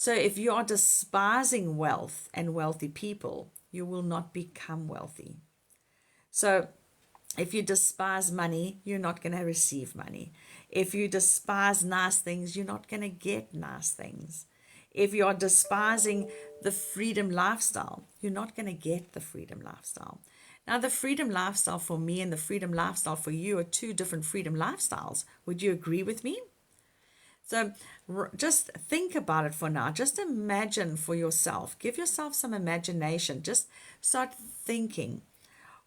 So if you are despising wealth and wealthy people, you will not become wealthy. So if you despise money, you're not going to receive money. If you despise nice things, you're not going to get nice things. If you are despising the freedom lifestyle, you're not going to get the freedom lifestyle. Now, the freedom lifestyle for me and the freedom lifestyle for you are two different freedom lifestyles. Would you agree with me? So just think about it for now. Just imagine for yourself. Give yourself some imagination. Just start thinking.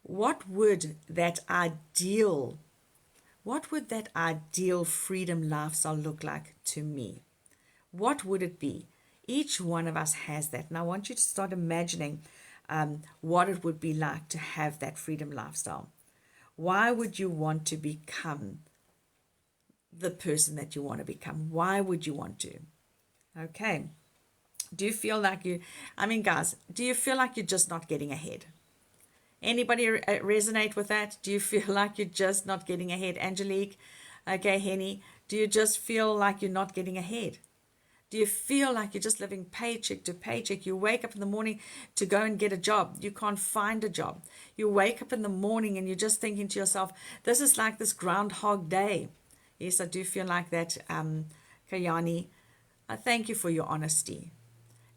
What would that ideal freedom lifestyle look like to me? What would it be? Each one of us has that. And I want you to start imagining what it would be like to have that freedom lifestyle. Why would you want to become the person that you want to become? Why would you want to? Okay. Do you feel like guys, do you feel like you're just not getting ahead? Anybody resonate with that? Do you feel like you're just not getting ahead? Angelique, okay, Henny, do you just feel like you're not getting ahead? Do you feel like you're just living paycheck to paycheck? You wake up in the morning to go and get a job. You can't find a job. You wake up in the morning and you're just thinking to yourself, this is like this Groundhog Day. Yes, I do feel like that, Kayani. I thank you for your honesty.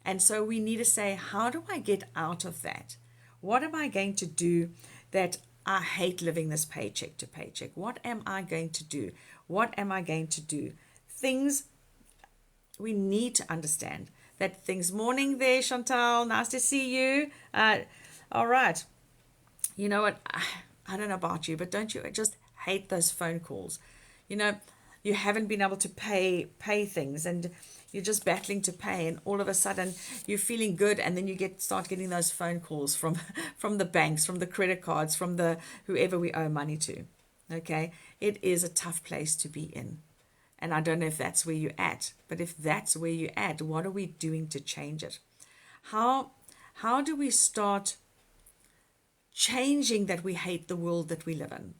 And so we need to say, how do I get out of that? What am I going to do that I hate living this paycheck to paycheck? What am I going to do? What am I going to do? Things we need to understand that things. Morning there, Chantal. Nice to see you. All right. You know what? I don't know about you, but don't you just hate those phone calls? You know, you haven't been able to pay things, and you're just battling to pay, and all of a sudden you're feeling good, and then you start getting those phone calls from the banks, from the credit cards, from the whoever we owe money to. Okay, it is a tough place to be in, and I don't know if that's where you're at, but if that's where you're at, what are we doing to change it? How do we start changing that we hate the world that we live in?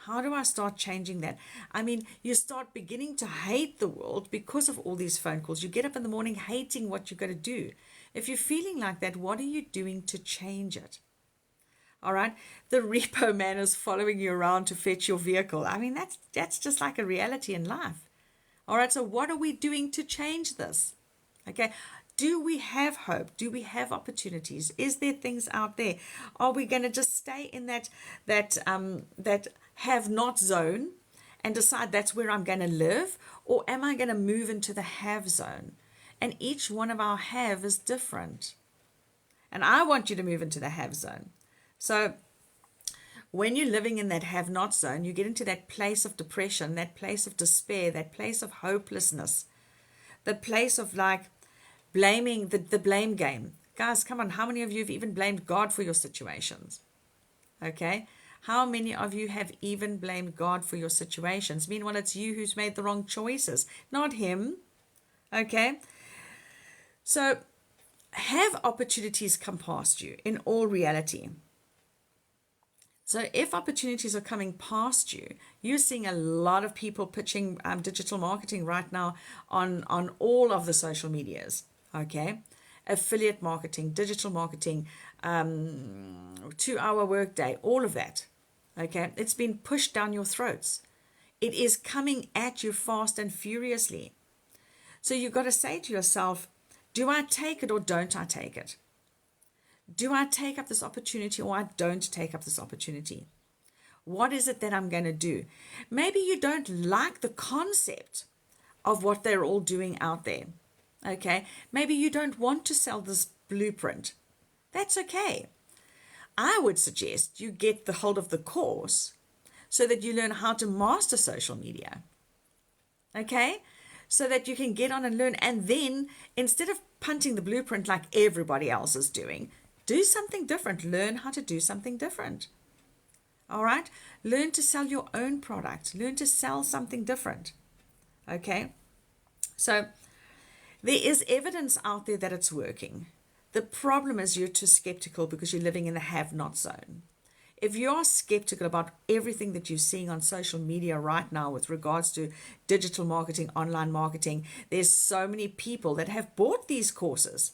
How do I start changing that? I mean, you start beginning to hate the world because of all these phone calls. You get up in the morning hating what you've got to do. If you're feeling like that, what are you doing to change it? All right. The repo man is following you around to fetch your vehicle. I mean, that's just like a reality in life. All right. So what are we doing to change this? Okay. Do we have hope? Do we have opportunities? Is there things out there? Are we going to just stay in that have not zone and decide that's where I'm going to live? Or am I going to move into the have zone? And each one of our have is different. And I want you to move into the have zone. So when you're living in that have not zone, you get into that place of depression, that place of despair, that place of hopelessness, the place of like blaming, the blame game. Guys, come on, how many of you have even blamed God for your situations? Okay. How many of you have even blamed God for your situations? Meanwhile, it's you who's made the wrong choices, not him. Okay. So have opportunities come past you in all reality. So if opportunities are coming past you, you're seeing a lot of people pitching digital marketing right now on all of the social medias. Okay. Affiliate marketing, digital marketing, 2-hour workday, all of that. Okay. It's been pushed down your throats. It is coming at you fast and furiously. So you've got to say to yourself, do I take it or don't I take it? Do I take up this opportunity or I don't take up this opportunity? What is it that I'm going to do? Maybe you don't like the concept of what they're all doing out there. Okay. Maybe you don't want to sell this blueprint. That's okay. I would suggest you get the hold of the course so that you learn how to master social media. Okay. So that you can get on and learn. And then instead of punting the blueprint like everybody else is doing, do something different. Learn how to do something different. All right. Learn to sell your own product. Learn to sell something different. Okay. So there is evidence out there that it's working. The problem is you're too skeptical because you're living in the have-not zone. If you're skeptical about everything that you're seeing on social media right now with regards to digital marketing, online marketing, there's so many people that have bought these courses